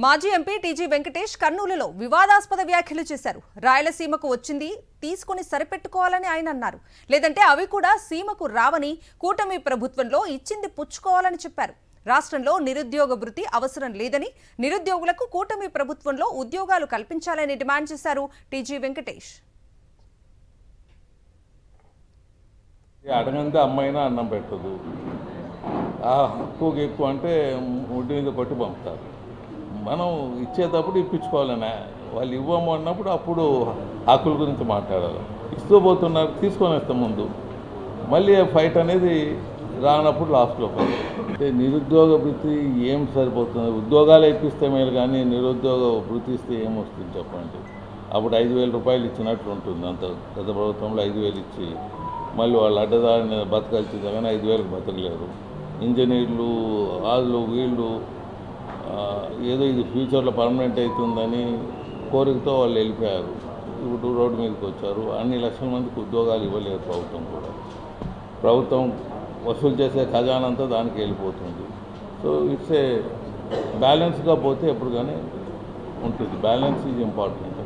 మాజీ MP TG Venkatesh కర్నూలులో వివాదాస్పద వ్యాఖ్యలు చేశారు. రాయలసీమకు వచ్చింది తీసుకుని సరిపెట్టుకోవాలని ఆయన అన్నారు. లేదంటే అవి కూడా సీమకు రావని, కూటమి ప్రభుత్వంలో ఇచ్చింది పుచ్చుకోవాలని చెప్పారు. రాష్ట్రంలో నిరుద్యోగ భృతి అవసరం లేదని, నిరుద్యోగులకు కూటమి ప్రభుత్వంలో ఉద్యోగాలు కల్పించాలని డిమాండ్ చేశారు టీజీ వెంకటేష్. అడగంటే అమ్మాయినా అన్నం పెట్టదు, ఆ హక్కుకి ఎక్కువ అంటే ఒడ్డు మీద కొట్టి పంపుతారు. మనం ఇచ్చేటప్పుడు ఇప్పించుకోవాలనే, వాళ్ళు ఇవ్వము అన్నప్పుడు అప్పుడు హక్కుల గురించి మాట్లాడాలి. ఇస్తూ పోతున్నారు, తీసుకొని వస్తాం ముందు, మళ్ళీ ఫైట్ అనేది రానప్పుడు లాస్ట్లో పోతుంది. అంటే నిరుద్యోగ వృత్తి ఏం సరిపోతుంది? ఉద్యోగాలు ఇప్పిస్తే మేలు, కానీ నిరుద్యోగ వృత్తి ఇస్తే ఏమొస్తుంది చెప్పండి? అప్పుడు 5,000 రూపాయలు ఇచ్చినట్లు ఉంటుంది. అంత గత ప్రభుత్వంలో 5,000 ఇచ్చి మళ్ళీ వాళ్ళు అడ్డదారిని బతకాల్సిందే, కానీ 5,000కి బతకలేరు. ఇంజనీర్లు వాళ్ళు వీళ్ళు ఏదో ఇది ఫ్యూచర్లో పర్మనెంట్ అవుతుందని కోరికతో వాళ్ళు వెళ్ళిపోయారు. ఇప్పుడు రోడ్డు మీదకి వచ్చారు. అన్ని లక్షల మందికి ఉద్యోగాలు ఇవ్వలేరు ప్రభుత్వం కూడా. ప్రభుత్వం వసూలు చేసే ఖజానంతా దానికి వెళ్ళిపోతుంది. సో ఇట్స్ ఏ బ్యాలెన్స్గా పోతే ఎప్పుడు కానీ ఉంటుంది. Balance is important.